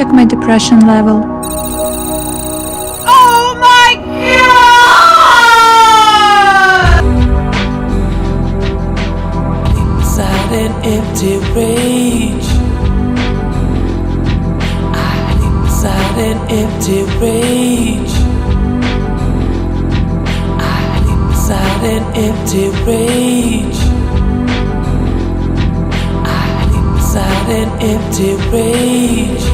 check my depression level. Oh my God! Inside an empty rage. Inside an empty rage. Inside an empty rage. Inside an empty rage.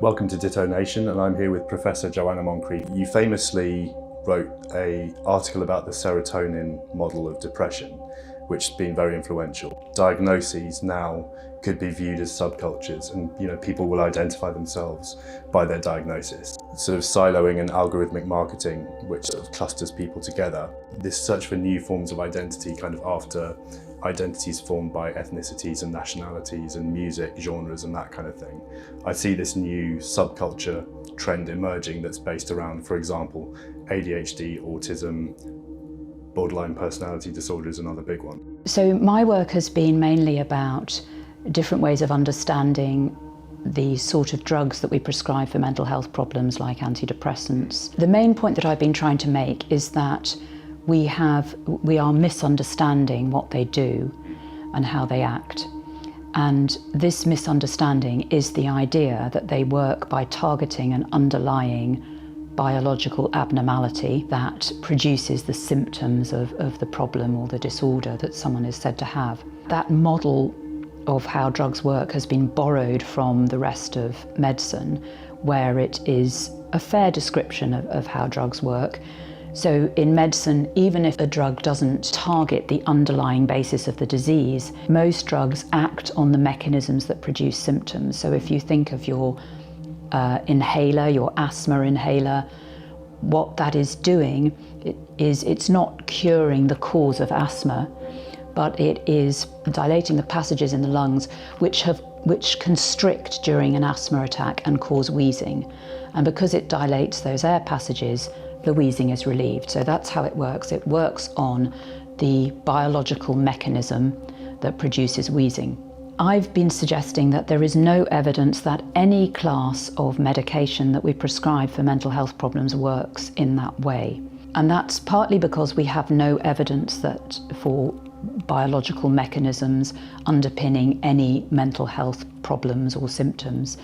Welcome to Ditto Nation, and I'm here with Professor Joanna Moncrief. You famously wrote an article about the serotonin model of depression, which has been very influential. Diagnoses now could be viewed as subcultures, and people will identify themselves by their diagnosis. Sort of siloing and algorithmic marketing, which sort of clusters people together. This search for new forms of identity, kind of after identities formed by ethnicities and nationalities and music, genres and that kind of thing. I see this new subculture trend emerging that's based around, for example, ADHD, autism, borderline personality disorder is another big one. So my work has been mainly about different ways of understanding the sort of drugs that we prescribe for mental health problems like antidepressants. The main point that I've been trying to make is that we are misunderstanding what they do and how they act. And this misunderstanding is the idea that they work by targeting an underlying biological abnormality that produces the symptoms of the problem or the disorder that someone is said to have. That model of how drugs work has been borrowed from the rest of medicine, where it is a fair description of how drugs work. So in medicine, even if a drug doesn't target the underlying basis of the disease, most drugs act on the mechanisms that produce symptoms. So if you think of your inhaler, your asthma inhaler, what that is doing it's not curing the cause of asthma, but it is dilating the passages in the lungs which constrict during an asthma attack and cause wheezing. And because it dilates those air passages, the wheezing is relieved. So that's how it works. It works on the biological mechanism that produces wheezing. I've been suggesting that there is no evidence that any class of medication that we prescribe for mental health problems works in that way. And that's partly because we have no evidence that for biological mechanisms underpinning any mental health problems or symptoms.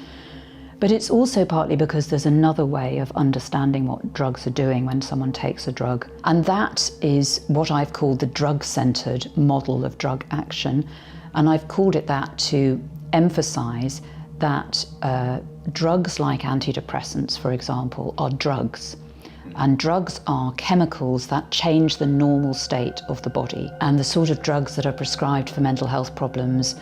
But it's also partly because there's another way of understanding what drugs are doing when someone takes a drug. And that is what I've called the drug-centered model of drug action. And I've called it that to emphasize that drugs like antidepressants, for example, are drugs. And drugs are chemicals that change the normal state of the body. And the sort of drugs that are prescribed for mental health problems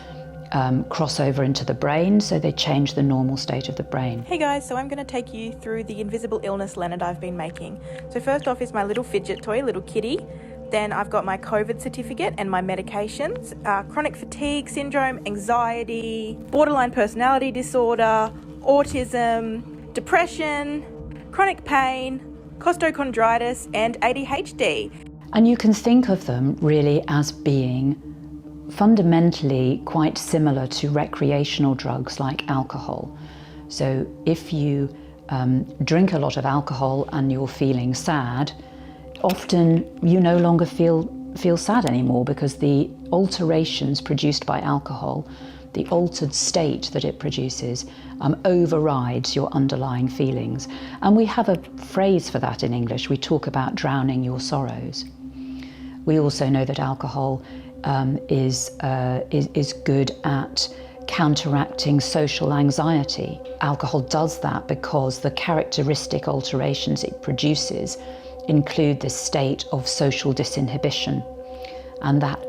cross over into the brain, so they change the normal state of the brain. Hey guys, so I'm going to take you through the invisible illness Leonard I've been making. So first off is my little fidget toy, little kitty. Then I've got my COVID certificate and my medications, chronic fatigue syndrome, anxiety, borderline personality disorder, autism, depression, chronic pain, costochondritis and ADHD. And you can think of them really as being fundamentally quite similar to recreational drugs like alcohol. So if you drink a lot of alcohol and you're feeling sad, often you no longer feel sad anymore because the alterations produced by alcohol, the altered state that it produces, overrides your underlying feelings. And we have a phrase for that in English. We talk about drowning your sorrows. We also know that alcohol is good at counteracting social anxiety. Alcohol does that because the characteristic alterations it produces include this state of social disinhibition, and that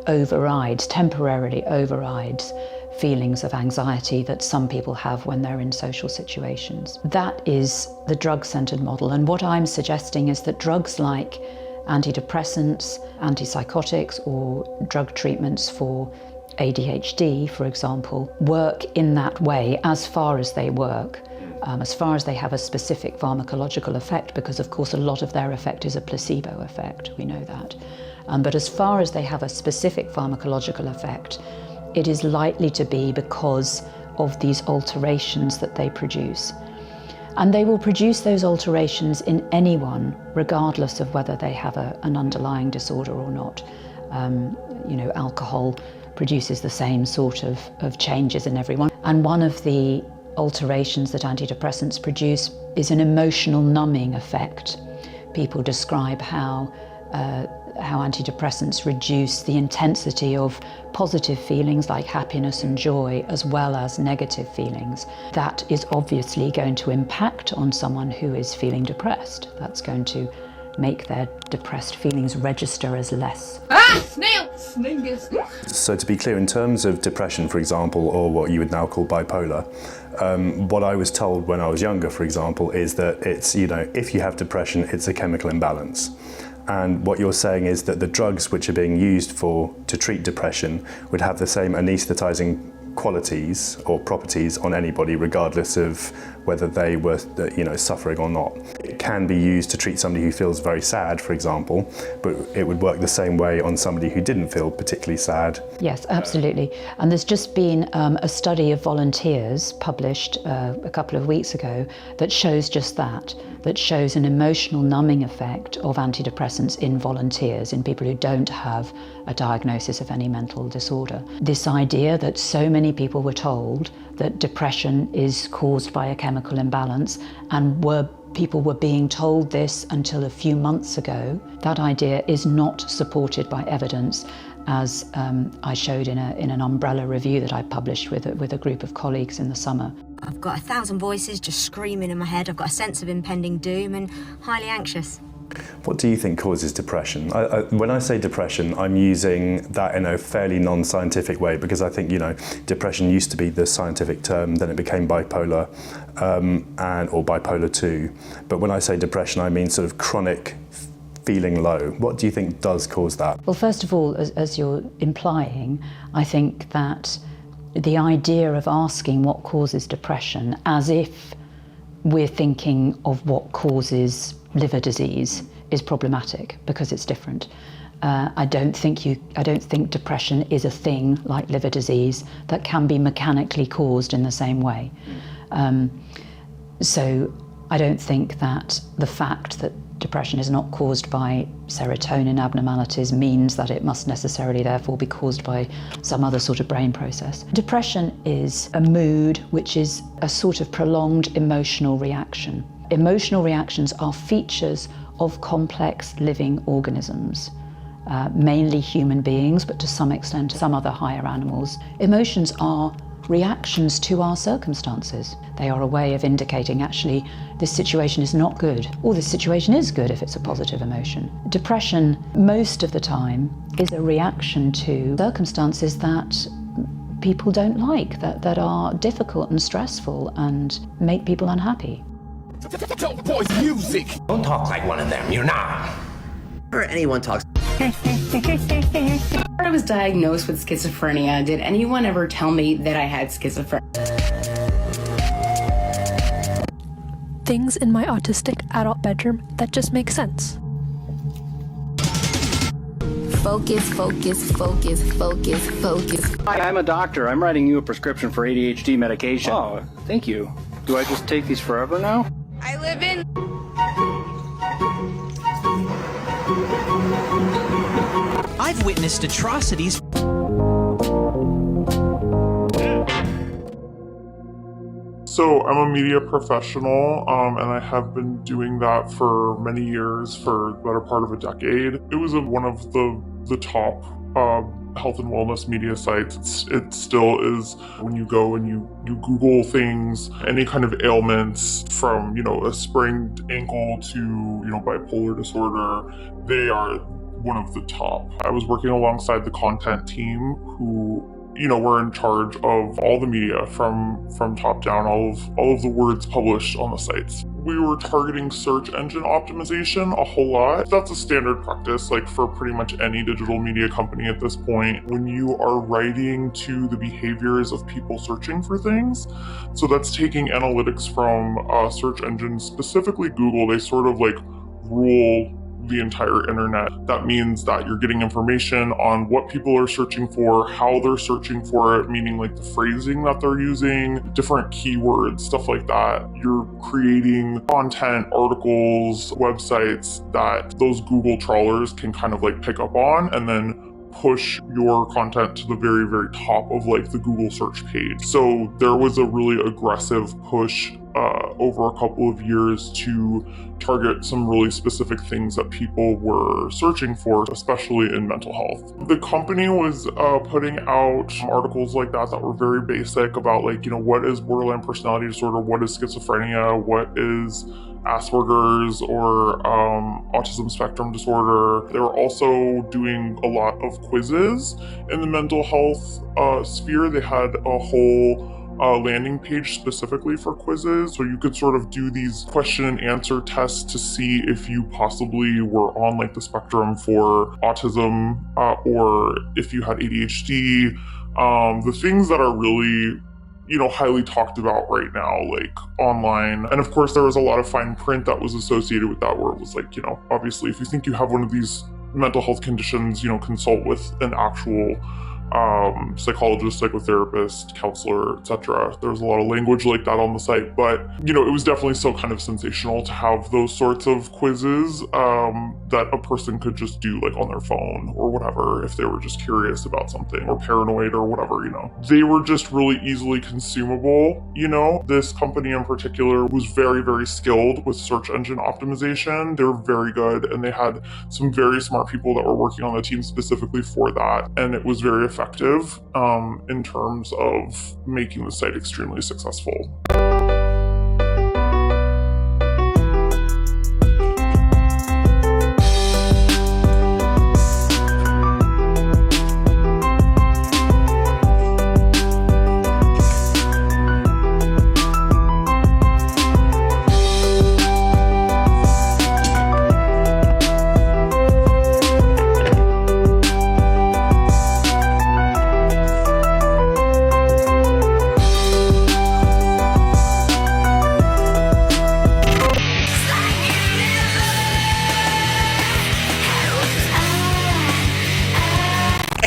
temporarily overrides feelings of anxiety that some people have when they're in social situations. That is the drug-centered model, and what I'm suggesting is that drugs like antidepressants, antipsychotics, or drug treatments for ADHD, for example, work in that way as far as they work, as far as they have a specific pharmacological effect, because of course a lot of their effect is a placebo effect, we know that. But as far as they have a specific pharmacological effect, it is likely to be because of these alterations that they produce. And they will produce those alterations in anyone, regardless of whether they have an underlying disorder or not. Alcohol produces the same sort of changes in everyone. And one of the alterations that antidepressants produce is an emotional numbing effect. People describe how antidepressants reduce the intensity of positive feelings like happiness and joy, as well as negative feelings. That is obviously going to impact on someone who is feeling depressed. That's going to make their depressed feelings register as less. So to be clear, in terms of depression, for example, or what you would now call bipolar, what I was told when I was younger, for example, is that it's, if you have depression, it's a chemical imbalance. And what you're saying is that the drugs which are being used to treat depression would have the same anaesthetizing qualities or properties on anybody, regardless of whether they were, suffering or not. It can be used to treat somebody who feels very sad, for example, but it would work the same way on somebody who didn't feel particularly sad. Yes, absolutely. And there's just been a study of volunteers published a couple of weeks ago that shows just that shows an emotional numbing effect of antidepressants in volunteers, in people who don't have a diagnosis of any mental disorder. This idea that so many people were told that depression is caused by a chemical imbalance, and people were being told this until a few months ago, that idea is not supported by evidence, as I showed in an umbrella review that I published with a group of colleagues in the summer. I've got 1,000 voices just screaming in my head. I've got a sense of impending doom and highly anxious. What do you think causes depression? When I say depression, I'm using that in a fairly non-scientific way, because I think, depression used to be the scientific term, then it became bipolar or bipolar 2. But when I say depression, I mean sort of chronic feeling low. What do you think does cause that? Well, first of all, as you're implying, I think that the idea of asking what causes depression depression as if we're thinking of what causes liver disease is problematic because it's different. I don't think depression is a thing like liver disease that can be mechanically caused in the same way. So I don't think that the fact that depression is not caused by serotonin abnormalities means that it must necessarily therefore be caused by some other sort of brain process. Depression is a mood which is a sort of prolonged emotional reaction. Emotional reactions are features of complex living organisms, mainly human beings, but to some extent some other higher animals. Emotions are reactions to our circumstances. They are a way of indicating actually this situation is not good, or this situation is good if it's a positive emotion. Depression, most of the time, is a reaction to circumstances that people don't like, that are difficult and stressful and make people unhappy. Don't voice music! Don't talk like one of them, you're not. Or anyone talks. I was diagnosed with schizophrenia. Did anyone ever tell me that I had schizophrenia? Things in my autistic adult bedroom that just make sense. Focus, focus, focus, focus, focus. Hi, I'm a doctor. I'm writing you a prescription for ADHD medication. Oh, thank you. Do I just take these forever now? I live in... I've witnessed atrocities. So I'm a media professional, and I have been doing that for many years, for the better part of a decade. It was one of the top health and wellness media sites. It still is. When you go and you Google things, any kind of ailments from, a sprained ankle to, bipolar disorder, they are one of the top. I was working alongside the content team who, were in charge of all the media from top down, all of the words published on the sites. We were targeting search engine optimization a whole lot. That's a standard practice, like for pretty much any digital media company at this point, when you are writing to the behaviors of people searching for things. So that's taking analytics from search engines, specifically Google. They sort of like rule the entire internet. That means that you're getting information on what people are searching for, how they're searching for it, meaning like the phrasing that they're using, different keywords, stuff like that. You're creating content, articles, websites that those Google trawlers can kind of like pick up on and then push your content to the very, very top of like the Google search page. So there was a really aggressive push over a couple of years to target some really specific things that people were searching for, especially in mental health. The company was putting out articles like that were very basic about like, you know, what is borderline personality disorder, what is schizophrenia, what is Asperger's or autism spectrum disorder. They were also doing a lot of quizzes in the mental health sphere. They had a whole landing page specifically for quizzes, so you could sort of do these question and answer tests to see if you possibly were on like the spectrum for autism or if you had ADHD. The things that are really, you know, highly talked about right now, like online. And of course, there was a lot of fine print that was associated with that, where it was like, you know, obviously, if you think you have one of these mental health conditions, you know, consult with an actual psychologist, psychotherapist, counselor, etc. There was a lot of language like that on the site, but you know, it was definitely still kind of sensational to have those sorts of quizzes that a person could just do like on their phone or whatever if they were just curious about something or paranoid or whatever, you know. They were just really easily consumable, you know. This company in particular was very, very skilled with search engine optimization. They're very good, and they had some very smart people that were working on the team specifically for that, and it was very effective in terms of making the site extremely successful.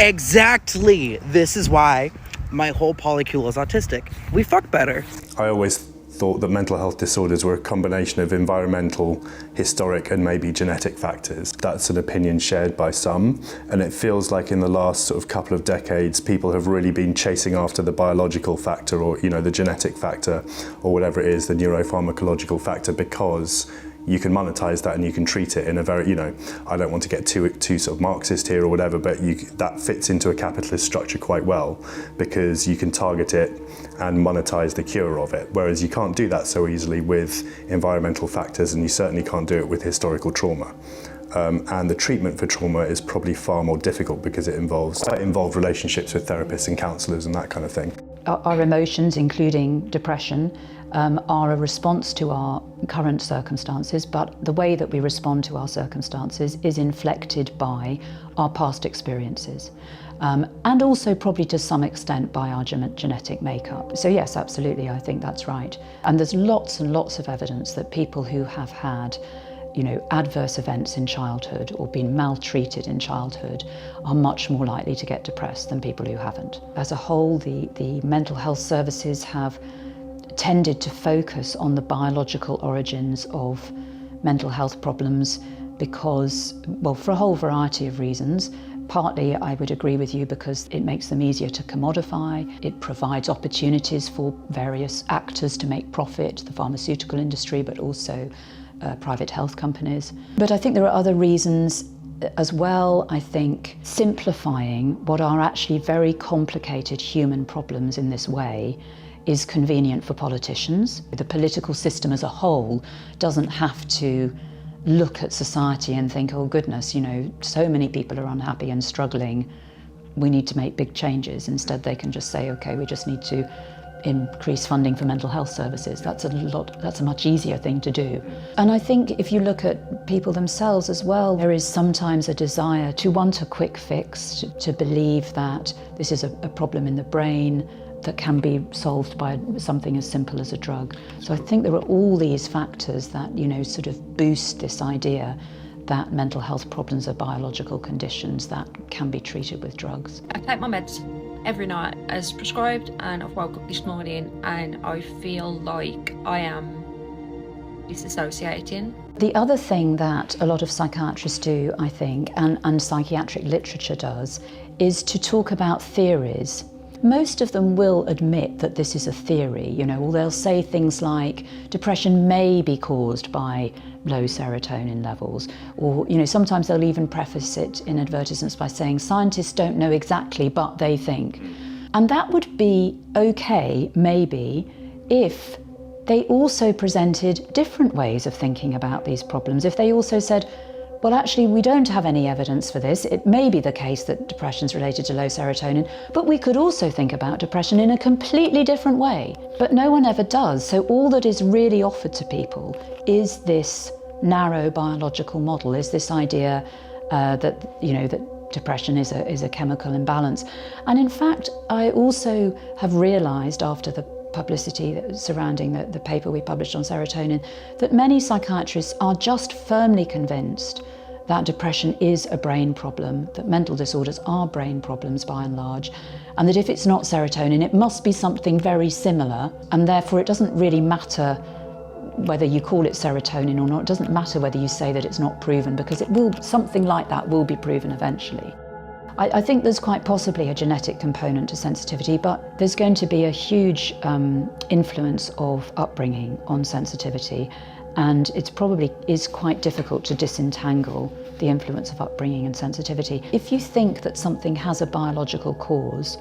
Exactly. This is why my whole polycule is autistic. We fuck better. I always thought that mental health disorders were a combination of environmental, historic, and maybe genetic factors. That's an opinion shared by some, and it feels like in the last sort of couple of decades, people have really been chasing after the biological factor, or, you know, the genetic factor, or whatever it is, the neuropharmacological factor, because you can monetize that and you can treat it in a very, you know, I don't want to get too sort of Marxist here or whatever, but that fits into a capitalist structure quite well, because you can target it and monetize the cure of it, whereas you can't do that so easily with environmental factors, and you certainly can't do it with historical trauma. And the treatment for trauma is probably far more difficult because it involves relationships with therapists and counselors and that kind of thing. Our emotions, including depression, are a response to our current circumstances, but the way that we respond to our circumstances is inflected by our past experiences, and also probably to some extent by our genetic makeup. So yes, absolutely, I think that's right. And there's lots and lots of evidence that people who have had, you know, adverse events in childhood or been maltreated in childhood are much more likely to get depressed than people who haven't. As a whole, the mental health services have tended to focus on the biological origins of mental health problems because, well, for a whole variety of reasons. Partly, I would agree with you, because it makes them easier to commodify. It provides opportunities for various actors to make profit, the pharmaceutical industry, but also private health companies. But I think there are other reasons as well. I think simplifying what are actually very complicated human problems in this way is convenient for politicians. The political system as a whole doesn't have to look at society and think, oh goodness, you know, so many people are unhappy and struggling, we need to make big changes. Instead, they can just say, okay, we just need to increase funding for mental health services. That's a much easier thing to do. And I think if you look at people themselves as well, there is sometimes a desire to want a quick fix, to believe that this is a problem in the brain that can be solved by something as simple as a drug. So I think there are all these factors that, you know, sort of boost this idea that mental health problems are biological conditions that can be treated with drugs. I take my meds every night as prescribed, and I've woke up this morning and I feel like I am disassociating. The other thing that a lot of psychiatrists do, I think, and psychiatric literature does, is to talk about theories. Most of them will admit that this is a theory, or they'll say things like depression may be caused by low serotonin levels, or sometimes they'll even preface it in advertisements by saying scientists don't know exactly, but they think. And that would be okay, maybe, if they also presented different ways of thinking about these problems. If they also said, well, actually, we don't have any evidence for this. It may be the case that depression is related to low serotonin, but we could also think about depression in a completely different way. But no one ever does. So all that is really offered to people is this narrow biological model, is this idea that depression is a chemical imbalance. And in fact, I also have realized after the publicity surrounding the paper we published on serotonin, that many psychiatrists are just firmly convinced that depression is a brain problem, that mental disorders are brain problems by and large, and that if it's not serotonin, it must be something very similar, and therefore it doesn't really matter whether you call it serotonin or not. It doesn't matter whether you say that it's not proven, because something like that will be proven eventually. I think there's quite possibly a genetic component to sensitivity, but there's going to be a huge influence of upbringing on sensitivity, and it probably is quite difficult to disentangle the influence of upbringing and sensitivity. If you think that something has a biological cause,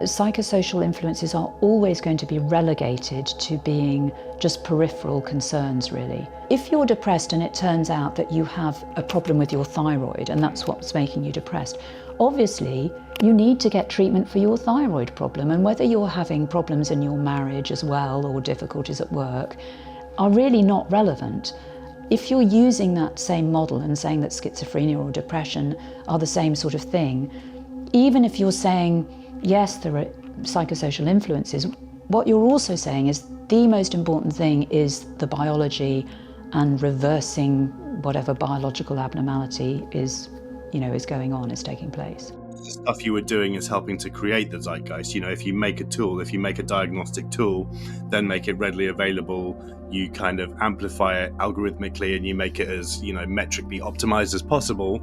psychosocial influences are always going to be relegated to being just peripheral concerns, really. If you're depressed and it turns out that you have a problem with your thyroid and that's what's making you depressed, obviously you need to get treatment for your thyroid problem, and whether you're having problems in your marriage as well or difficulties at work are really not relevant. If you're using that same model and saying that schizophrenia or depression are the same sort of thing, even if you're saying yes, there are psychosocial influences, what you're also saying is the most important thing is the biology and reversing whatever biological abnormality is going on, is taking place. The stuff you were doing is helping to create the zeitgeist. If you make a tool, if you make a diagnostic tool, then make it readily available, you kind of amplify it algorithmically and you make it as, metrically optimized as possible.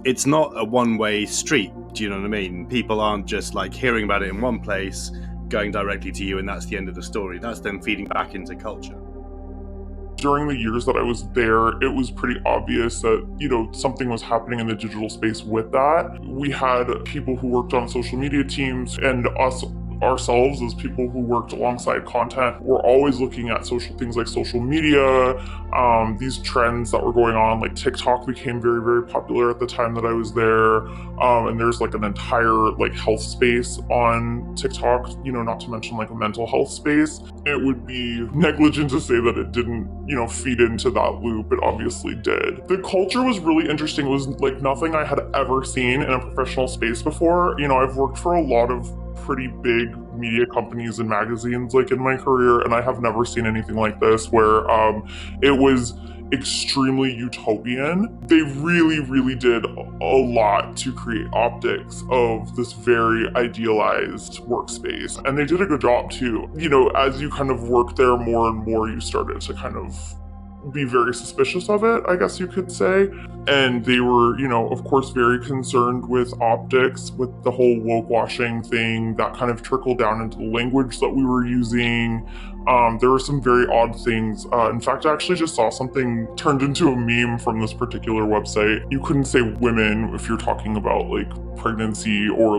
It's not a one-way street, do you know what I mean? People aren't just like hearing about it in one place, going directly to you, and that's the end of the story. That's then feeding back into culture. During the years that I was there, it was pretty obvious that, something was happening in the digital space with that. We had people who worked on social media teams, and us ourselves as people who worked alongside content were always looking at things like social media, these trends that were going on, like TikTok became very, very popular at the time that I was there. And there's like an entire health space on TikTok, not to mention a mental health space. It would be negligent to say that it didn't, feed into that loop. It obviously did. The culture was really interesting. It was nothing I had ever seen in a professional space before. I've worked for a lot of pretty big media companies and magazines in my career, and I have never seen anything like this, where it was extremely utopian. They really, really did a lot to create optics of this very idealized workspace, and they did a good job too. As you kind of work there more and more, you started to kind of be very suspicious of it, I guess you could say. And they were, of course, very concerned with optics, with the whole woke washing thing that kind of trickled down into the language that we were using. There were some very odd things. In fact, I actually just saw something turned into a meme from this particular website. You couldn't say women if you're talking about pregnancy or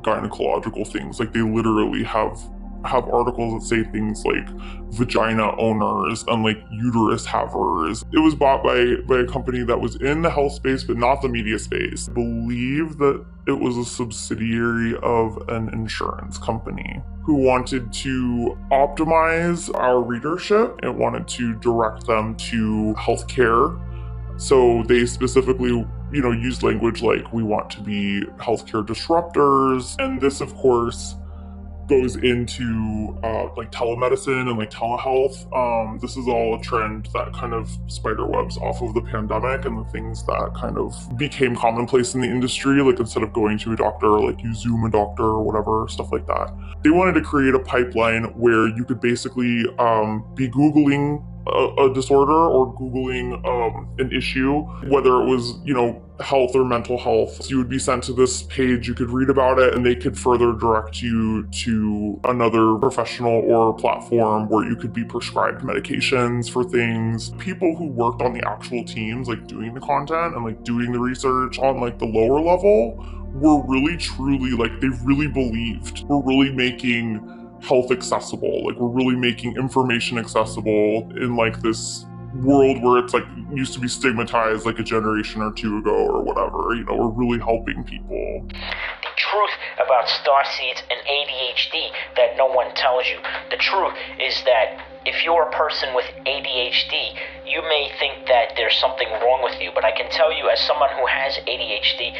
gynecological things. They literally have articles that say things like vagina owners and uterus havers. It was bought by a company that was in the health space but not the media space. I believe that it was a subsidiary of an insurance company who wanted to optimize our readership and wanted to direct them to healthcare. So they specifically used language like, we want to be healthcare disruptors. And this, of course, goes into like telemedicine and like telehealth. This is all a trend that kind of spiderwebs off of the pandemic and the things that kind of became commonplace in the industry. Like instead of going to a doctor, like you Zoom a doctor or whatever, stuff like that. They wanted to create a pipeline where you could basically be Googling a disorder or Googling an issue, whether it was, health or mental health. So you would be sent to this page, you could read about it, and they could further direct you to another professional or platform where you could be prescribed medications for things. People who worked on the actual teams, like doing the content and like doing the research on like the lower level, were really truly like, they really believed we're really making health accessible. Like we're really making information accessible in like this world where it's like used to be stigmatized like a generation or two ago or whatever. We're really helping people. The truth about starseeds and ADHD that no one tells you. The truth is that if you're a person with ADHD, you may think that there's something wrong with you, but I can tell you as someone who has ADHD,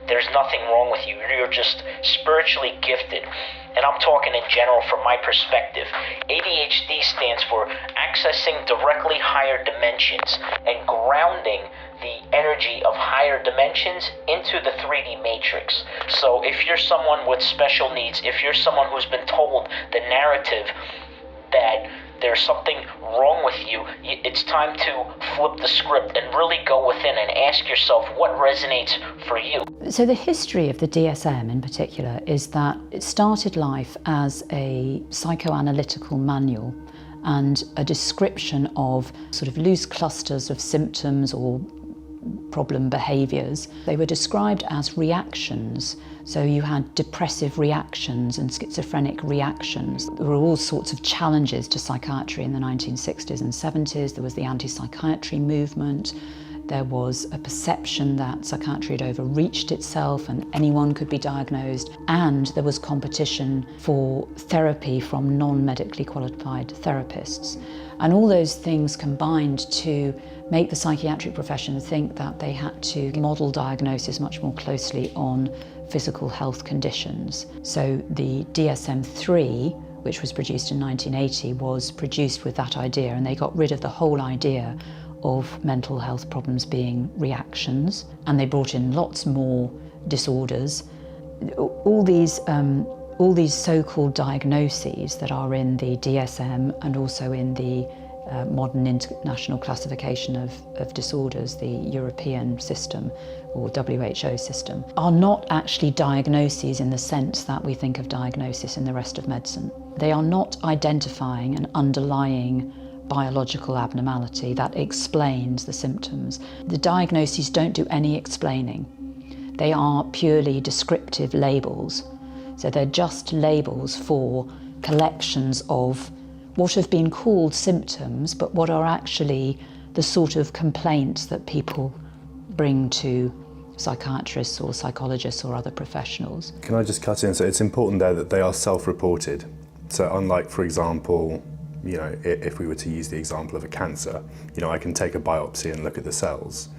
there's nothing wrong with you. You're just spiritually gifted. And I'm talking in general from my perspective. ADHD stands for accessing directly higher dimensions and grounding the energy of higher dimensions into the 3D matrix. So if you're someone with special needs, if you're someone who's been told the narrative that there's something wrong with you, it's time to flip the script and really go within and ask yourself what resonates for you. So the history of the DSM in particular is that it started life as a psychoanalytical manual and a description of sort of loose clusters of symptoms or problem behaviours. They were described as reactions. So you had depressive reactions and schizophrenic reactions. There were all sorts of challenges to psychiatry in the 1960s and 70s. There was the anti-psychiatry movement. There was a perception that psychiatry had overreached itself and anyone could be diagnosed. And there was competition for therapy from non-medically qualified therapists. And all those things combined to make the psychiatric profession think that they had to model diagnosis much more closely on physical health conditions. So the DSM-3, which was produced in 1980, was produced with that idea, and they got rid of the whole idea of mental health problems being reactions, and they brought in lots more disorders. All these so-called diagnoses that are in the DSM and also in the modern international classification of disorders, the European system or WHO system, are not actually diagnoses in the sense that we think of diagnosis in the rest of medicine. They are not identifying an underlying biological abnormality that explains the symptoms. The diagnoses don't do any explaining. They are purely descriptive labels. So they're just labels for collections of what have been called symptoms, but what are actually the sort of complaints that people bring to psychiatrists or psychologists or other professionals. Can I just cut in? So it's important there that they are self-reported. So unlike, for example, if we were to use the example of a cancer, I can take a biopsy and look at the cells.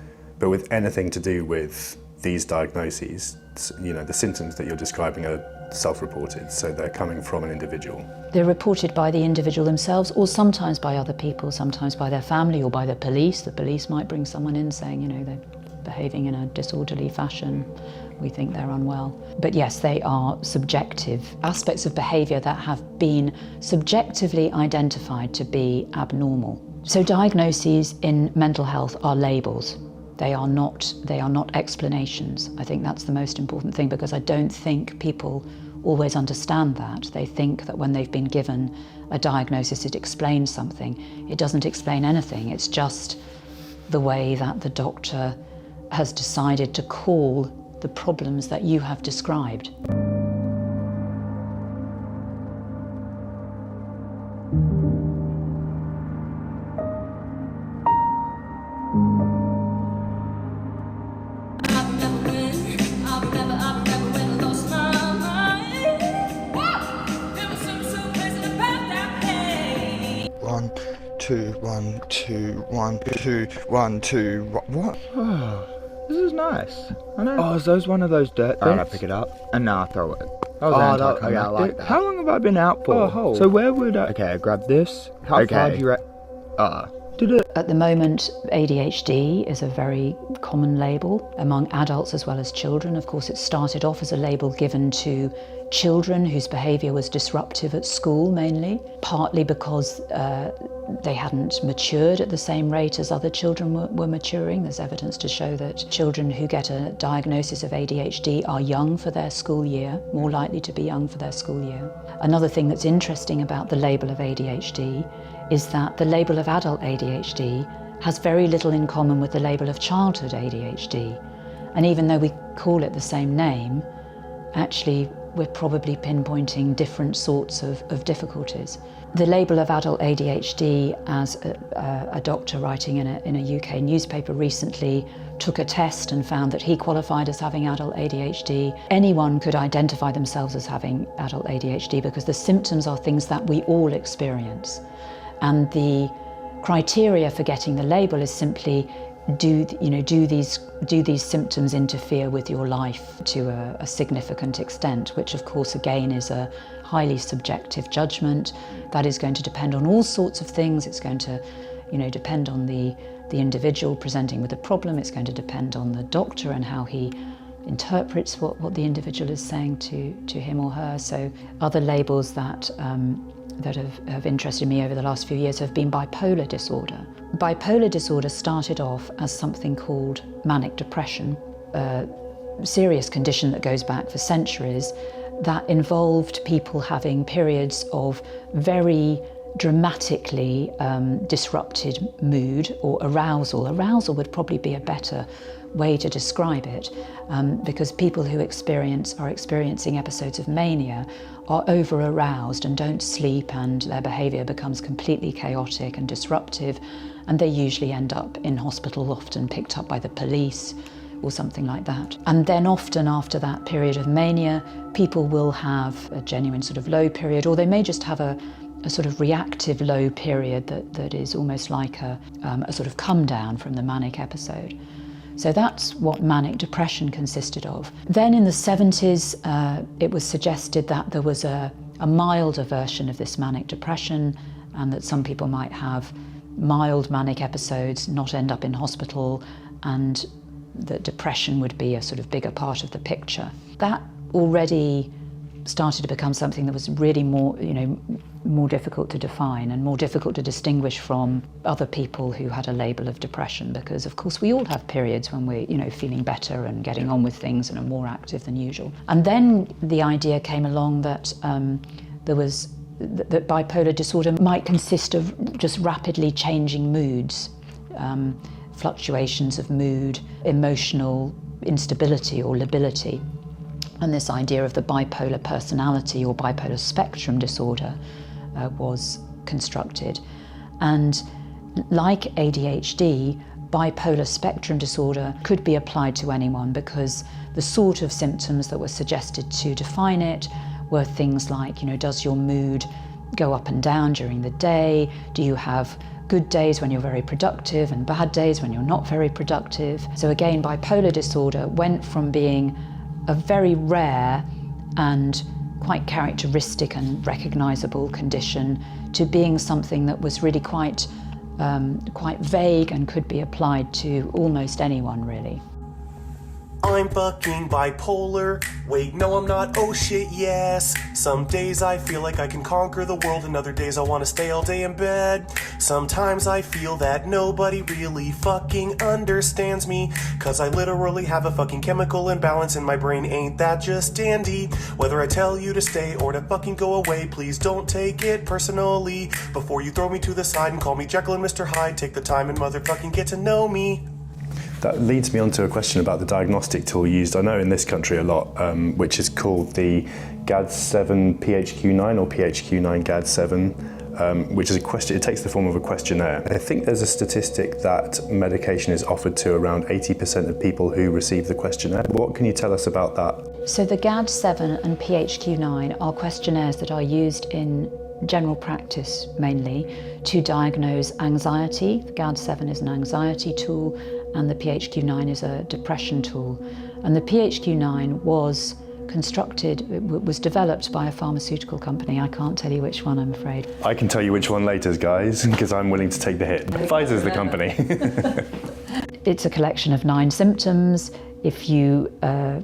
But with anything to do with these diagnoses, the symptoms that you're describing are self-reported, so they're coming from an individual. They're reported by the individual themselves, or sometimes by other people, sometimes by their family or by the police. The police might bring someone in saying, they're behaving in a disorderly fashion. We think they're unwell. But yes, they are subjective aspects of behaviour that have been subjectively identified to be abnormal. So diagnoses in mental health are labels. They are not explanations. I think that's the most important thing, because I don't think people always understand that. They think that when they've been given a diagnosis, it explains something. It doesn't explain anything. It's just the way that the doctor has decided to call the problems that you have described. One, two, 1, 2, 1, 2, what? Oh, this is nice. I know. Oh, is those one of those dirt bits? Alright, I'll pick it up and now I'll throw it. I was anticlimactic. I like that. How long have I been out for? Oh. So where would I... Okay, I grab this. How far do you Did it? At the moment, ADHD is a very common label among adults as well as children. Of course, it started off as a label given to children whose behaviour was disruptive at school mainly, partly because they hadn't matured at the same rate as other children were maturing. There's evidence to show that children who get a diagnosis of ADHD are young for their school year, more likely to be young for their school year. Another thing that's interesting about the label of ADHD is that the label of adult ADHD has very little in common with the label of childhood ADHD. And even though we call it the same name, actually we're probably pinpointing different sorts of difficulties. The label of adult ADHD, as a doctor writing in a UK newspaper recently took a test and found that he qualified as having adult ADHD. Anyone could identify themselves as having adult ADHD because the symptoms are things that we all experience. And the criteria for getting the label is simply, do these symptoms interfere with your life to a significant extent, which of course again is a highly subjective judgment that is going to depend on all sorts of things. It's going to depend on the individual presenting with a problem. It's going to depend on the doctor and how he interprets what the individual is saying to him or her. So other labels that have interested me over the last few years have been bipolar disorder. Bipolar disorder started off as something called manic depression, a serious condition that goes back for centuries that involved people having periods of very dramatically disrupted mood or arousal. Arousal would probably be a better way to describe it, because people who are experiencing episodes of mania are over-aroused and don't sleep, and their behaviour becomes completely chaotic and disruptive, and they usually end up in hospital, often picked up by the police or something like that. And then often after that period of mania, people will have a genuine sort of low period, or they may just have a sort of reactive low period that is almost like a sort of come down from the manic episode. So that's what manic depression consisted of. Then in the 70s, it was suggested that there was a milder version of this manic depression, and that some people might have mild manic episodes, not end up in hospital, and that depression would be a sort of bigger part of the picture. That already started to become something that was really more difficult to define and more difficult to distinguish from other people who had a label of depression, because of course we all have periods when we're feeling better and getting on with things and are more active than usual. And then the idea came along that that bipolar disorder might consist of just rapidly changing moods, fluctuations of mood, emotional instability or lability. And this idea of the bipolar personality or bipolar spectrum disorder was constructed. And like ADHD, bipolar spectrum disorder could be applied to anyone, because the sort of symptoms that were suggested to define it were things like, does your mood go up and down during the day? Do you have good days when you're very productive and bad days when you're not very productive? So again, bipolar disorder went from being a very rare and quite characteristic and recognizable condition to being something that was really quite vague and could be applied to almost anyone, really. I'm fucking bipolar. Wait, no, I'm not. Oh shit, yes. Some days I feel like I can conquer the world, and other days I want to stay all day in bed. Sometimes I feel that nobody really fucking understands me, cause I literally have a fucking chemical imbalance in my brain. Ain't that just dandy? Whether I tell you to stay or to fucking go away, please don't take it personally. Before you throw me to the side and call me Jekyll and Mr. Hyde, take the time and motherfucking get to know me. That leads me on to a question about the diagnostic tool used, I know in this country a lot, which is called the GAD-7 PHQ-9 or PHQ-9 GAD-7, which is a question. It takes the form of a questionnaire. I think there's a statistic that medication is offered to around 80% of people who receive the questionnaire. What can you tell us about that? So the GAD-7 and PHQ-9 are questionnaires that are used in general practice mainly to diagnose anxiety. The GAD-7 is an anxiety tool, and the PHQ-9 is a depression tool. And the PHQ-9 was constructed, it was developed by a pharmaceutical company. I can't tell you which one, I'm afraid. I can tell you which one later, guys, because I'm willing to take the hit. Pfizer's the company. It's a collection of 9 symptoms. If you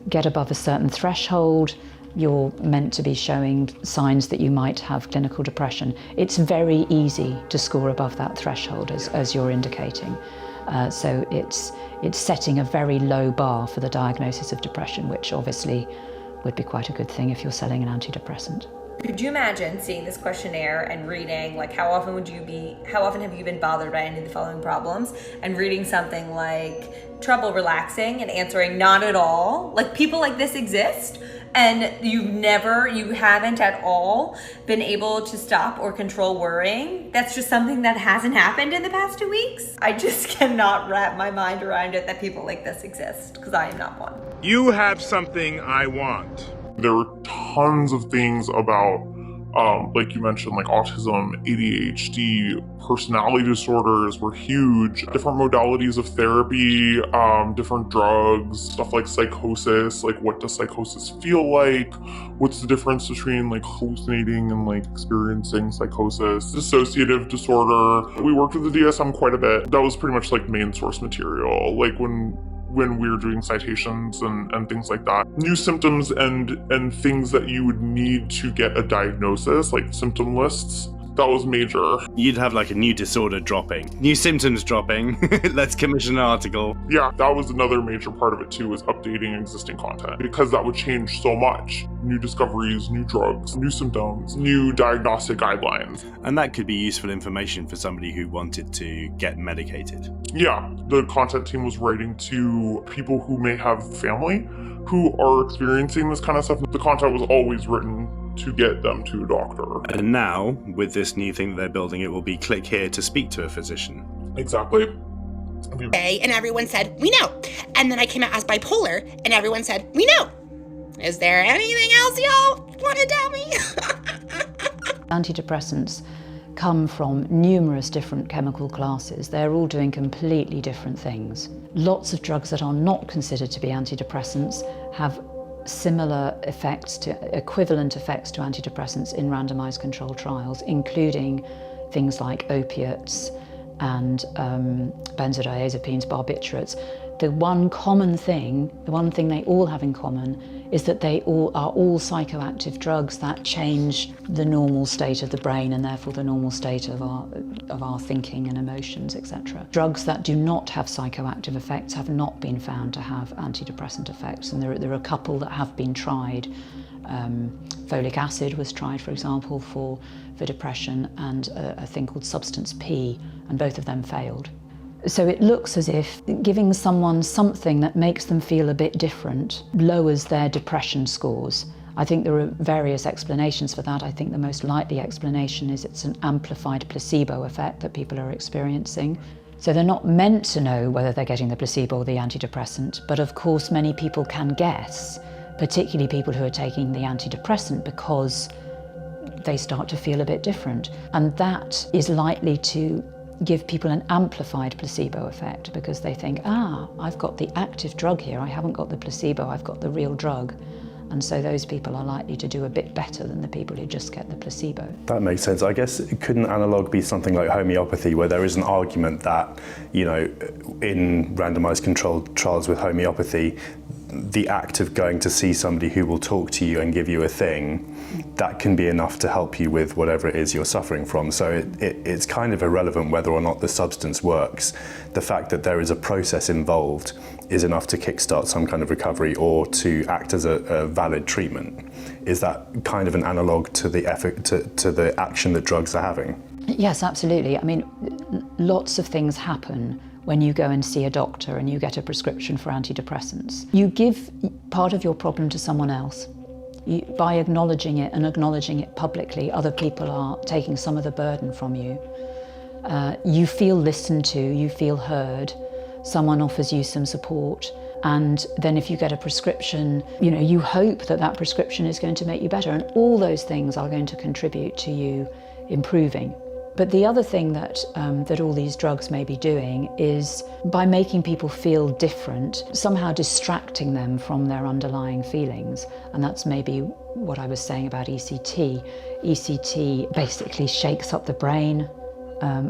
get above a certain threshold, you're meant to be showing signs that you might have clinical depression. It's very easy to score above that threshold, as you're indicating. So it's setting a very low bar for the diagnosis of depression, which obviously would be quite a good thing if you're selling an antidepressant. Could you imagine seeing this questionnaire and reading, like, how often have you been bothered by any of the following problems, and reading something like trouble relaxing and answering not at all? Like, people like this exist, and you haven't at all been able to stop or control worrying. That's just something that hasn't happened in the past 2 weeks. I just cannot wrap my mind around it that people like this exist, because I am not one. You have something I want. There were tons of things about, like you mentioned, like autism, ADHD, personality disorders were huge. Different modalities of therapy, different drugs, stuff like psychosis, like what does psychosis feel like? What's the difference between like hallucinating and like experiencing psychosis? Dissociative disorder. We worked with the DSM quite a bit. That was pretty much like main source material. Like when we were doing citations and things like that. New symptoms and things that you would need to get a diagnosis, like symptom lists, that was major. You'd have like a new disorder dropping, new symptoms dropping. Let's commission an article. Yeah, that was another major part of it too, was updating existing content, because that would change so much. New discoveries, new drugs, new symptoms, new diagnostic guidelines. And that could be useful information for somebody who wanted to get medicated. Yeah, the content team was writing to people who may have family who are experiencing this kind of stuff. The content was always written to get them to a doctor. And now, with this new thing that they're building, it will be click here to speak to a physician. Exactly. And everyone said, we know. And then I came out as bipolar, and everyone said, we know. Is there anything else y'all want to tell me? Antidepressants come from numerous different chemical classes. They're all doing completely different things. Lots of drugs that are not considered to be antidepressants have similar effects, equivalent effects to antidepressants in randomized controlled trials, including things like opiates and benzodiazepines, barbiturates. The one thing they all have in common is that they all are psychoactive drugs that change the normal state of the brain and therefore the normal state of our thinking and emotions, etc. Drugs that do not have psychoactive effects have not been found to have antidepressant effects, and there are a couple that have been tried. Folic acid was tried, for example, for depression, and a thing called substance P, and both of them failed. So it looks as if giving someone something that makes them feel a bit different lowers their depression scores. I think there are various explanations for that. I think the most likely explanation is it's an amplified placebo effect that people are experiencing. So they're not meant to know whether they're getting the placebo or the antidepressant, but of course many people can guess, particularly people who are taking the antidepressant because they start to feel a bit different. And that is likely to give people an amplified placebo effect, because they think, I've got the active drug here, I haven't got the placebo, I've got the real drug. And so those people are likely to do a bit better than the people who just get the placebo. That makes sense. I guess could an analogue be something like homeopathy, where there is an argument that, in randomized controlled trials with homeopathy, the act of going to see somebody who will talk to you and give you a thing, that can be enough to help you with whatever it is you're suffering from. So it's kind of irrelevant whether or not the substance works. The fact that there is a process involved is enough to kickstart some kind of recovery or to act as a valid treatment. Is that kind of an analogue to the effort, to the action that drugs are having? Yes, absolutely. I mean, lots of things happen when you go and see a doctor and you get a prescription for antidepressants. You give part of your problem to someone else. By acknowledging it and acknowledging it publicly, other people are taking some of the burden from you. You feel listened to, you feel heard, someone offers you some support, and then if you get a prescription, you hope that that prescription is going to make you better, and all those things are going to contribute to you improving. But the other thing that that all these drugs may be doing is, by making people feel different, somehow distracting them from their underlying feelings. And that's maybe what I was saying about ECT. ECT basically shakes up the brain,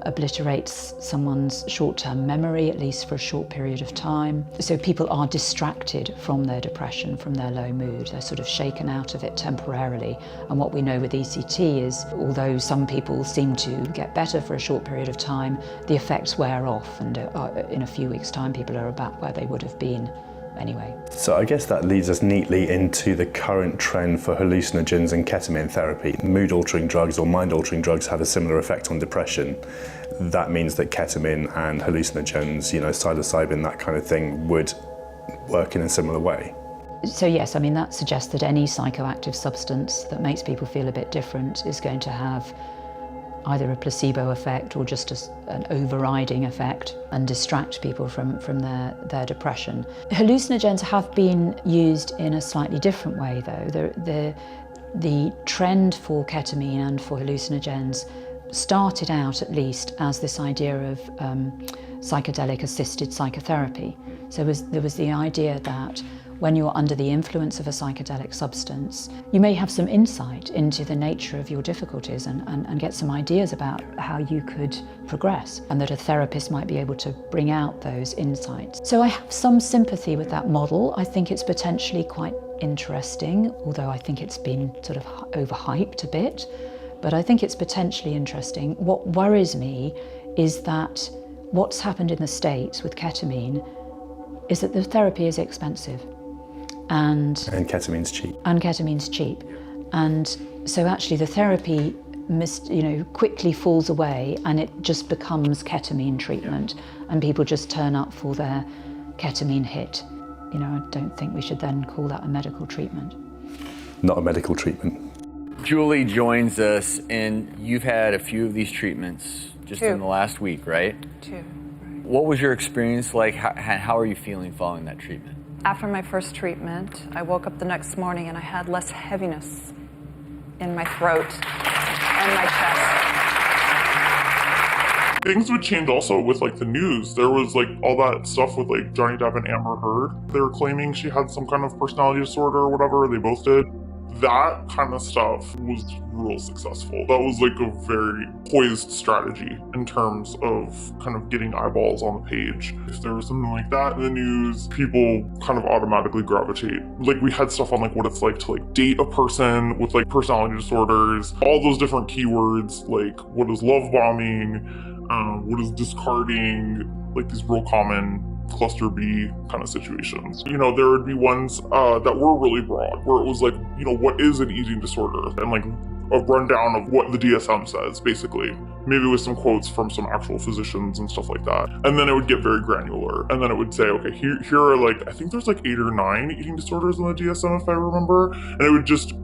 obliterates someone's short-term memory, at least for a short period of time. So people are distracted from their depression, from their low mood. They're sort of shaken out of it temporarily. And what we know with ECT is, although some people seem to get better for a short period of time, the effects wear off, and in a few weeks' time people are about where they would have been anyway. So I guess that leads us neatly into the current trend for hallucinogens and ketamine therapy. Mood-altering drugs or mind-altering drugs have a similar effect on depression. That means that ketamine and hallucinogens, psilocybin, that kind of thing, would work in a similar way. So yes, I mean, that suggests that any psychoactive substance that makes people feel a bit different is going to have either a placebo effect or just an overriding effect and distract people from their depression. Hallucinogens have been used in a slightly different way, though. The trend for ketamine and for hallucinogens started out, at least, as this idea of psychedelic-assisted psychotherapy. So there was the idea that when you're under the influence of a psychedelic substance, you may have some insight into the nature of your difficulties and get some ideas about how you could progress, and that a therapist might be able to bring out those insights. So I have some sympathy with that model. I think it's potentially quite interesting, although I think it's been sort of overhyped a bit, but I think it's potentially interesting. What worries me is that what's happened in the States with ketamine is that the therapy is expensive. And ketamine's cheap. And ketamine's cheap. And so actually the therapy quickly falls away, and it just becomes ketamine treatment, and people just turn up for their ketamine hit. I don't think we should then call that a medical treatment. Not a medical treatment. Julie joins us, and you've had a few of these treatments just in the last week, right? 2. What was your experience like? How are you feeling following that treatment? After my first treatment, I woke up the next morning and I had less heaviness in my throat and my chest. Things would change also with the news. There was all that stuff with Johnny Depp and Amber Heard. They were claiming she had some kind of personality disorder or whatever. They both did. That kind of stuff was real successful. That was a very poised strategy in terms of kind of getting eyeballs on the page. If there was something like that in the news, people kind of automatically gravitate. We had stuff on what it's like to date a person with personality disorders, all those different keywords, what is love bombing, what is discarding, these real common cluster B kind of situations. There would be ones that were really broad, where it was what is an eating disorder? And a rundown of what the DSM says, basically. Maybe with some quotes from some actual physicians and stuff like that. And then it would get very granular. And then it would say, okay, here are I think there's 8 or 9 eating disorders in the DSM, if I remember. And it would just,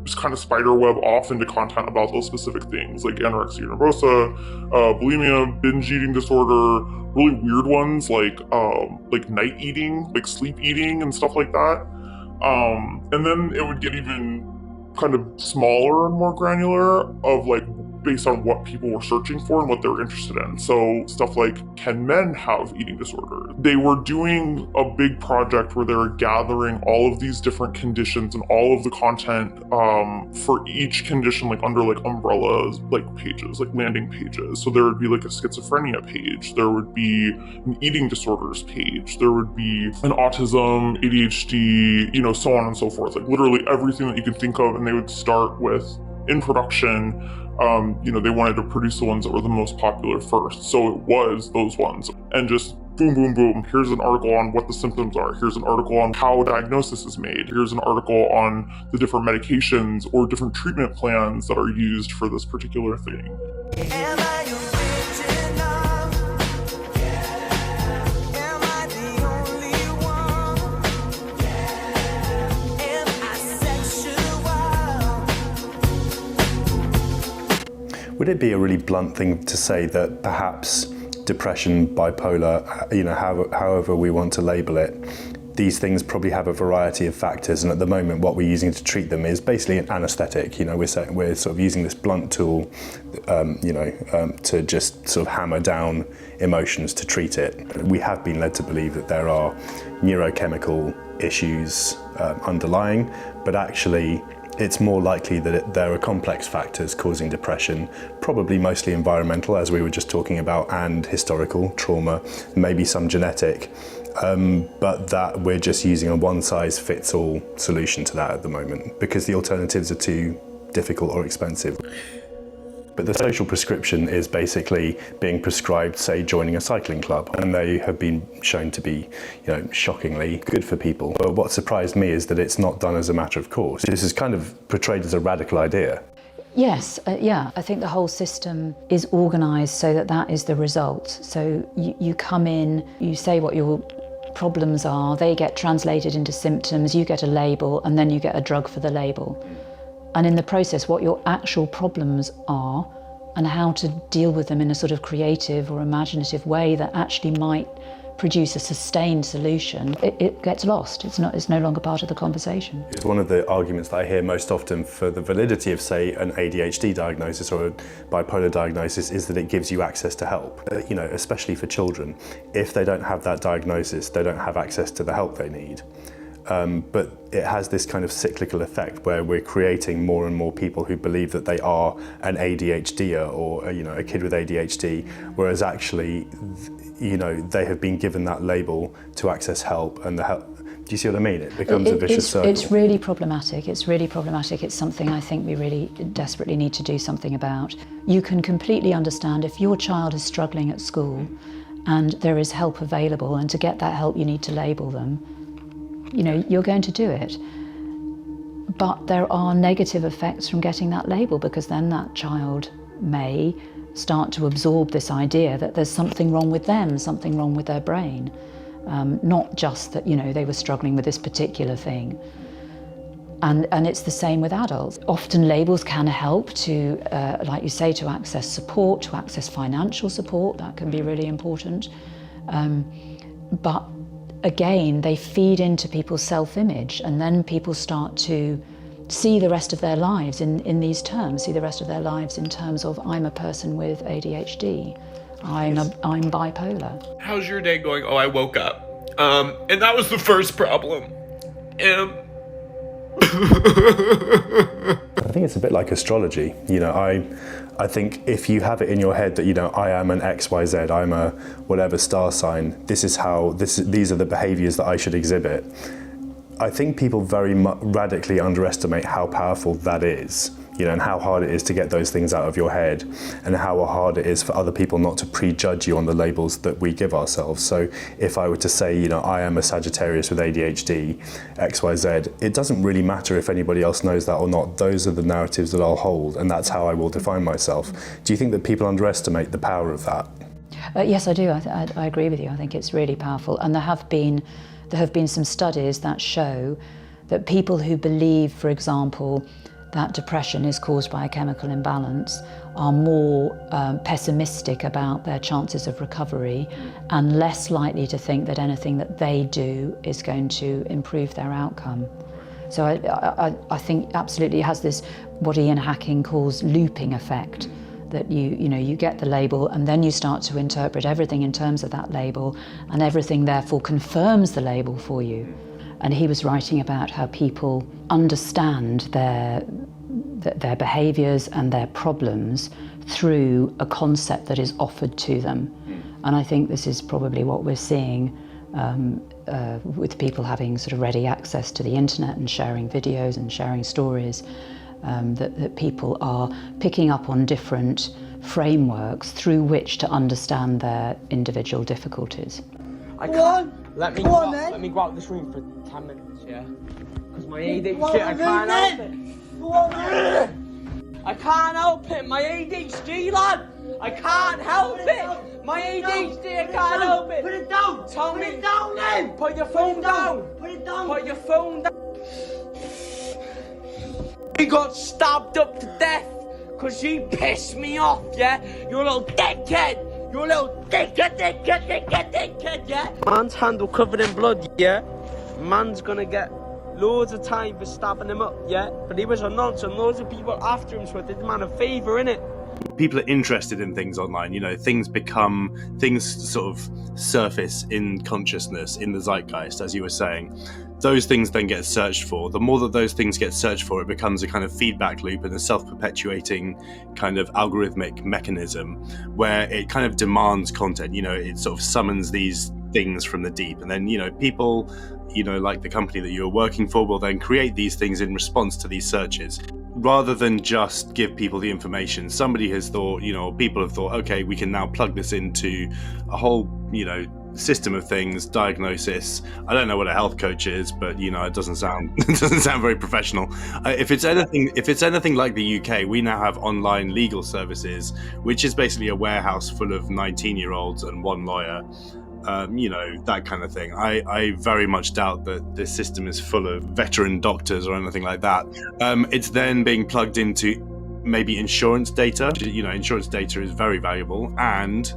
just kind of spiderweb off into content about those specific things, like anorexia nervosa, bulimia, binge eating disorder, really weird ones like night eating, sleep eating and stuff like that. And then it would get even kind of smaller and more granular of based on what people were searching for and what they were interested in. So stuff like, can men have eating disorders? They were doing a big project where they were gathering all of these different conditions and all of the content for each condition, under umbrellas, pages, landing pages. So there would be a schizophrenia page, there would be an eating disorders page, there would be an autism, ADHD, so on and so forth. Literally everything that you could think of, and they would start with, in production, they wanted to produce the ones that were the most popular first. So it was those ones. And just boom, boom, boom. Here's an article on what the symptoms are. Here's an article on how a diagnosis is made. Here's an article on the different medications or different treatment plans that are used for this particular thing. Would it be a really blunt thing to say that perhaps depression, bipolar, however we want to label it, these things probably have a variety of factors, and at the moment what we're using to treat them is basically an anaesthetic. You know, we're sort of using this blunt tool, to just sort of hammer down emotions to treat it. We have been led to believe that there are neurochemical issues underlying, but actually it's more likely that there are complex factors causing depression, probably mostly environmental, as we were just talking about, and historical trauma, maybe some genetic. But that we're just using a one-size-fits-all solution to that at the moment because the alternatives are too difficult or expensive. But the social prescription is basically being prescribed, say, joining a cycling club, and they have been shown to be, shockingly good for people. But what surprised me is that it's not done as a matter of course. This is kind of portrayed as a radical idea. Yes, I think the whole system is organised so that is the result. So you come in, you say what your problems are, they get translated into symptoms, you get a label, and then you get a drug for the label. And in the process, what your actual problems are and how to deal with them in a sort of creative or imaginative way that actually might produce a sustained solution, it gets lost. It's no longer part of the conversation. It's one of the arguments that I hear most often for the validity of, say, an ADHD diagnosis or a bipolar diagnosis is that it gives you access to help, especially for children. If they don't have that diagnosis, they don't have access to the help they need. But it has this kind of cyclical effect where we're creating more and more people who believe that they are an ADHDer or a kid with ADHD, whereas actually, they have been given that label to access help, and the help. Do you see what I mean? It becomes a vicious circle. It's really problematic. It's really problematic. It's something I think we really desperately need to do something about. You can completely understand if your child is struggling at school and there is help available, and to get that help you need to label them. You're going to do it. But there are negative effects from getting that label, because then that child may start to absorb this idea that there's something wrong with them, something wrong with their brain. Not just that, they were struggling with this particular thing. And it's the same with adults. Often labels can help to, like you say, to access support, to access financial support. That can be really important. But again, they feed into people's self-image, and then people start to see the rest of their lives in these terms, see the rest of their lives in terms of, I'm a person with ADHD, I'm bipolar. How's your day going? Oh, I woke up. And that was the first problem. I think it's a bit like astrology. I think if you have it in your head that, I am an XYZ, I'm a whatever star sign, these are the behaviours that I should exhibit. I think people very radically underestimate how powerful that is, and how hard it is to get those things out of your head, and how hard it is for other people not to prejudge you on the labels that we give ourselves. So if I were to say, I am a Sagittarius with ADHD, XYZ, it doesn't really matter if anybody else knows that or not. Those are the narratives that I'll hold, and that's how I will define myself. Do you think that people underestimate the power of that? Yes, I do. I agree with you. I think it's really powerful. And there have been some studies that show that people who believe, for example, that depression is caused by a chemical imbalance are more pessimistic about their chances of recovery and less likely to think that anything that they do is going to improve their outcome. So I think absolutely it has this, what Ian Hacking calls looping effect, that you get the label and then you start to interpret everything in terms of that label, and everything therefore confirms the label for you. And he was writing about how people understand their behaviours and their problems through a concept that is offered to them. And I think this is probably what we're seeing with people having sort of ready access to the internet and sharing videos and sharing stories, that people are picking up on different frameworks through which to understand their individual difficulties. Let me go out of this room for 10 minutes, yeah? Because my ADHD, I can't help it. I can't help it, my ADHD, lad! I can't help it! My ADHD, I can't help it! Put it down! Tell me! Put it down then! Put your phone down! Put it down! Put your phone down! He got stabbed up to death because she pissed me off, yeah? You little dickhead! You little dickhead, yeah? Man's handle covered in blood, yeah? Man's gonna get loads of time for stabbing him up, yeah? But he was a nonce and loads of people after him, so it did the man a favour, innit? People are interested in things online, you know, things sort of surface in consciousness, in the zeitgeist, as you were saying. Those things then get searched for. The more that those things get searched for, it becomes a kind of feedback loop and a self-perpetuating kind of algorithmic mechanism where it kind of demands content, you know, it sort of summons these things from the deep. And then, you know, people, you know, like the company that you're working for will then create these things in response to these searches. Rather than just give people the information, somebody has thought, you know, people have thought, okay, we can now plug this into a whole, you know, system of things, diagnosis. I don't know what a health coach is, but you know, it doesn't sound very professional. If it's anything like the UK, we now have online legal services, which is basically a warehouse full of 19-year-olds and one lawyer. You know, that kind of thing. I very much doubt that this system is full of veteran doctors or anything like that. It's then being plugged into maybe insurance data. You know, insurance data is very valuable, and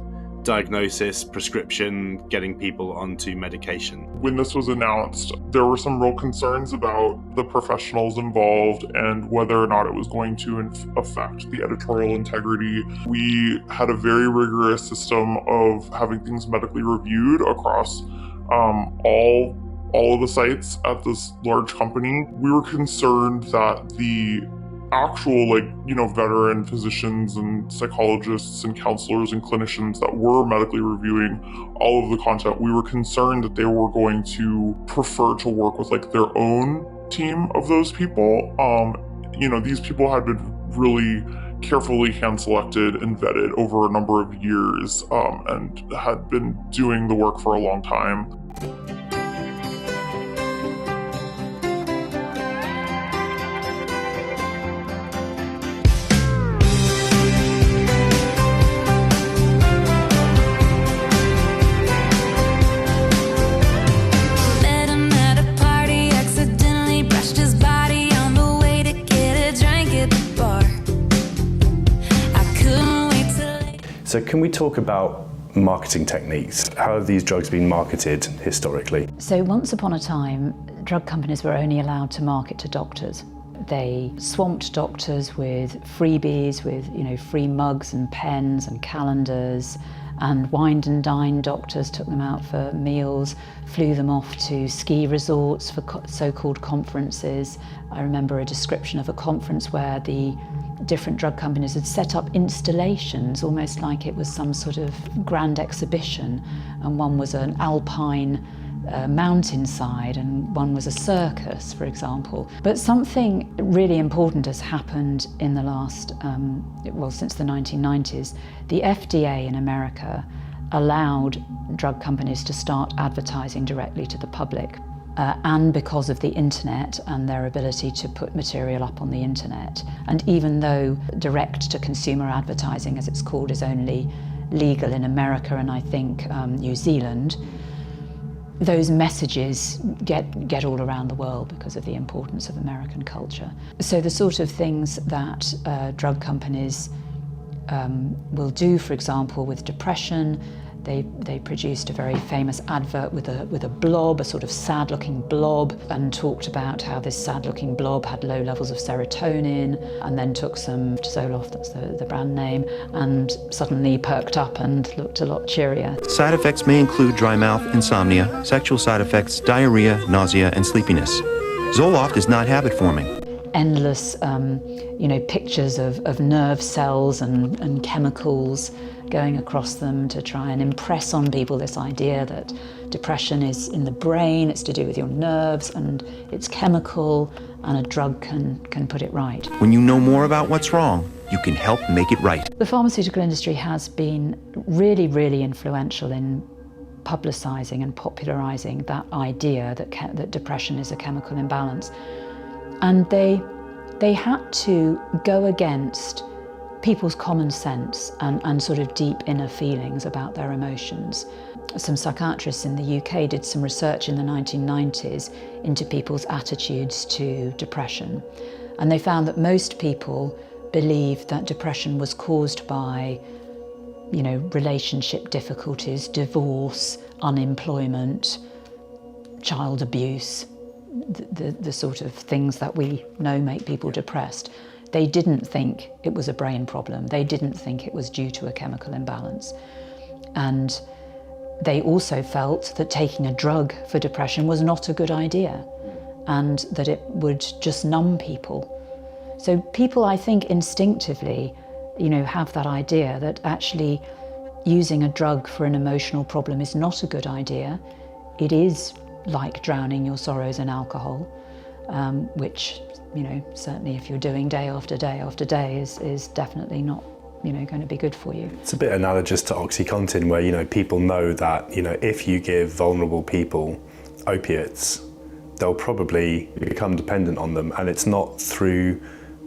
diagnosis, prescription, getting people onto medication. When this was announced, there were some real concerns about the professionals involved and whether or not it was going to affect the editorial integrity. We had a very rigorous system of having things medically reviewed across all of the sites at this large company. We were concerned that the actual, like, you know, veteran physicians and psychologists and counselors and clinicians that were medically reviewing all of the content, we were concerned that they were going to prefer to work with like their own team of those people. You know, these people had been really carefully hand selected and vetted over a number of years, and had been doing the work for a long time. So can we talk about marketing techniques? How have these drugs been marketed historically? So once upon a time, drug companies were only allowed to market to doctors. They swamped doctors with freebies, with, you know, free mugs and pens and calendars, and wined and dined doctors, took them out for meals, flew them off to ski resorts for so-called conferences. I remember a description of a conference where the different drug companies had set up installations, almost like it was some sort of grand exhibition, and one was an alpine mountainside and one was a circus, for example. But something really important has happened in the last, since the 1990s. The FDA in America allowed drug companies to start advertising directly to the public. And because of the internet and their ability to put material up on the internet. And even though direct-to-consumer advertising, as it's called, is only legal in America and I think New Zealand, those messages get all around the world because of the importance of American culture. So the sort of things that drug companies will do, for example, with depression, they produced a very famous advert with a blob, a sort of sad-looking blob, and talked about how this sad-looking blob had low levels of serotonin, and then took some Zoloft, that's the brand name, and suddenly perked up and looked a lot cheerier. Side effects may include dry mouth, insomnia, sexual side effects, diarrhea, nausea, and sleepiness. Zoloft is not habit-forming. Endless, pictures of nerve cells and chemicals going across them to try and impress on people this idea that depression is in the brain, it's to do with your nerves, and it's chemical, and a drug can put it right. When you know more about what's wrong, you can help make it right. The pharmaceutical industry has been really, really influential in publicising and popularising that idea that depression is a chemical imbalance. And they had to go against people's common sense and sort of deep inner feelings about their emotions. Some psychiatrists in the UK did some research in the 1990s into people's attitudes to depression. And they found that most people believed that depression was caused by, relationship difficulties, divorce, unemployment, child abuse, the sort of things that we know make people depressed. They didn't think it was a brain problem. They didn't think it was due to a chemical imbalance. And they also felt that taking a drug for depression was not a good idea and that it would just numb people. So people, I think, instinctively, have that idea that actually using a drug for an emotional problem is not a good idea. It is like drowning your sorrows in alcohol, which, certainly if you're doing day after day after day is definitely not, going to be good for you. It's a bit analogous to OxyContin, where, people know that, if you give vulnerable people opiates, they'll probably become dependent on them, and it's not through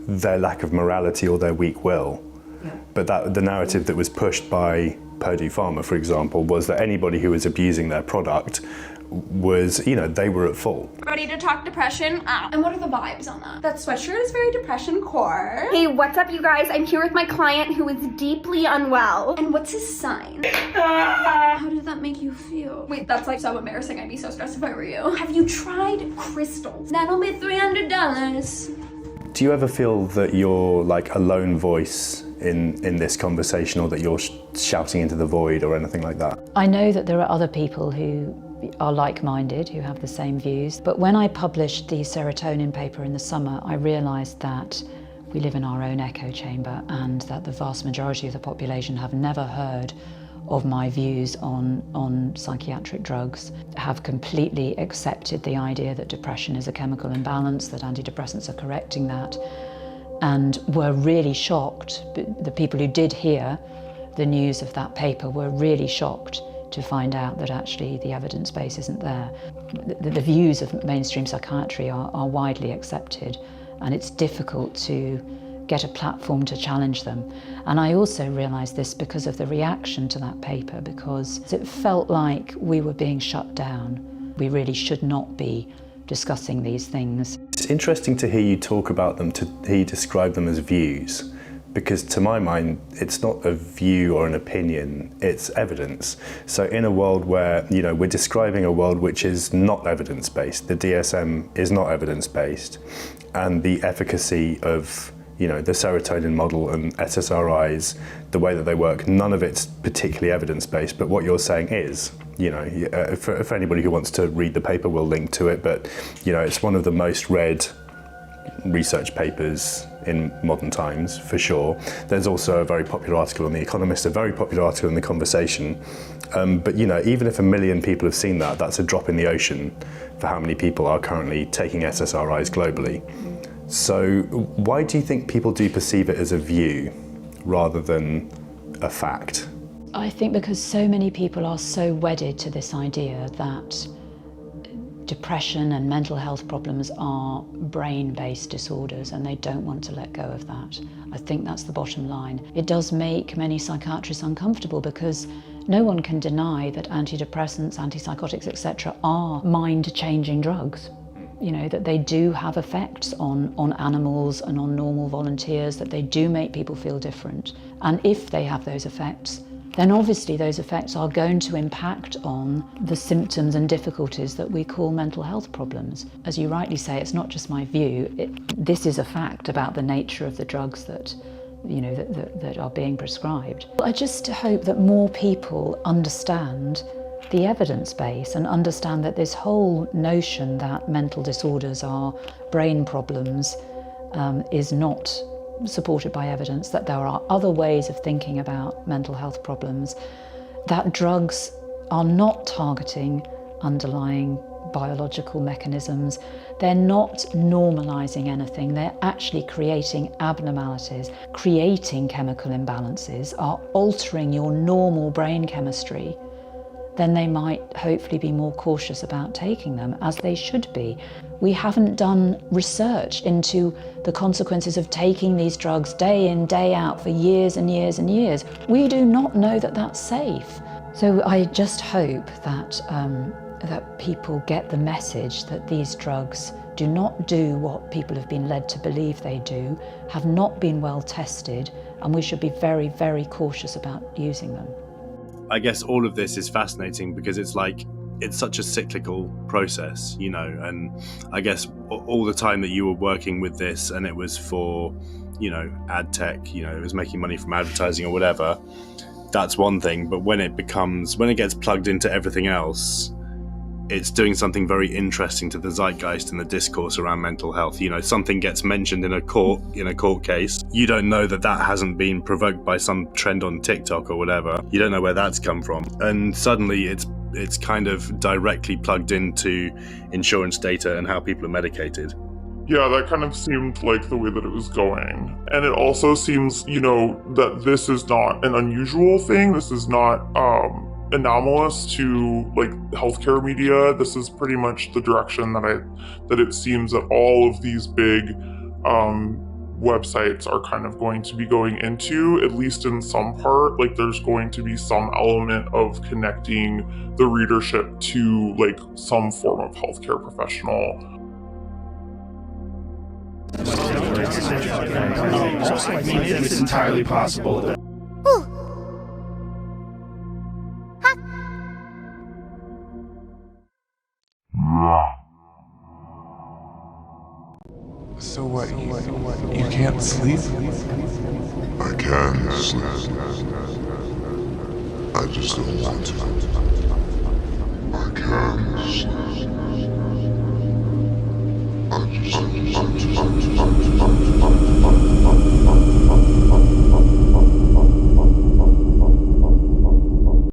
their lack of morality or their weak will. Yeah. But that the narrative that was pushed by Purdue Pharma, for example, was that anybody who was abusing their product was, they were at fault. Ready to talk depression? And what are the vibes on that? That sweatshirt is very depression core. Hey, what's up, you guys? I'm here with my client who is deeply unwell. And what's his sign? How did that make you feel? Wait, that's like so embarrassing. I'd be so stressed if I were you. Have you tried crystals? That'll be $300. Do you ever feel that you're like a lone voice in this conversation, or that you're shouting into the void or anything like that? I know that there are other people who are like-minded, who have the same views. But when I published the serotonin paper in the summer, I realised that we live in our own echo chamber and that the vast majority of the population have never heard of my views on psychiatric drugs, have completely accepted the idea that depression is a chemical imbalance, that antidepressants are correcting that, and were really shocked. The people who did hear the news of that paper were really shocked to find out that actually the evidence base isn't there. The views of mainstream psychiatry are widely accepted, and it's difficult to get a platform to challenge them. And I also realised this because of the reaction to that paper, because it felt like we were being shut down. We really should not be discussing these things. It's interesting to hear you talk about them, to hear you describe them as views, because to my mind, it's not a view or an opinion, it's evidence. So in a world where, we're describing a world which is not evidence-based, the DSM is not evidence-based, and the efficacy of, the serotonin model and SSRIs, the way that they work, none of it's particularly evidence-based, but what you're saying is, for anybody who wants to read the paper, we'll link to it, but, it's one of the most read research papers in modern times, for sure. There's also a very popular article on The Economist, a very popular article in The Conversation. But even if 1 million people have seen that, that's a drop in the ocean for how many people are currently taking SSRIs globally. So why do you think people do perceive it as a view rather than a fact? I think because so many people are so wedded to this idea that depression and mental health problems are brain-based disorders, and they don't want to let go of that. I think that's the bottom line. It does make many psychiatrists uncomfortable because no one can deny that antidepressants, antipsychotics, etc. are mind-changing drugs. That they do have effects on animals and on normal volunteers, that they do make people feel different. And if they have those effects, then obviously those effects are going to impact on the symptoms and difficulties that we call mental health problems. As you rightly say, it's not just my view. This is a fact about the nature of the drugs that are being prescribed. I just hope that more people understand the evidence base and understand that this whole notion that mental disorders are brain problems is not supported by evidence, that there are other ways of thinking about mental health problems, that drugs are not targeting underlying biological mechanisms, they're not normalizing anything, they're actually creating abnormalities, creating chemical imbalances, are altering your normal brain chemistry, then they might hopefully be more cautious about taking them, as they should be. We haven't done research into the consequences of taking these drugs day in, day out for years and years and years. We do not know that that's safe. So I just hope that, that people get the message that these drugs do not do what people have been led to believe they do, have not been well tested, and we should be very, very cautious about using them. I guess all of this is fascinating because it's like it's such a cyclical process, you know, and I guess all the time that you were working with this and it was for, you know, ad tech, you know, it was making money from advertising or whatever, that's one thing. But when it gets plugged into everything else, it's doing something very interesting to the zeitgeist and the discourse around mental health. You know, something gets mentioned in a court case. You don't know that hasn't been provoked by some trend on TikTok or whatever. You don't know where that's come from. And suddenly it's kind of directly plugged into insurance data and how people are medicated. Yeah, that kind of seemed like the way that it was going. And it also seems, you know, that this is not an unusual thing. This is not anomalous to like healthcare media. This is pretty much the direction that it seems that all of these big websites are kind of going to be going into, at least in some part. Like there's going to be some element of connecting the readership to like some form of healthcare professional. It's entirely possible that So what, you can't sleep? I can sleep. I just don't want to. I can sleep.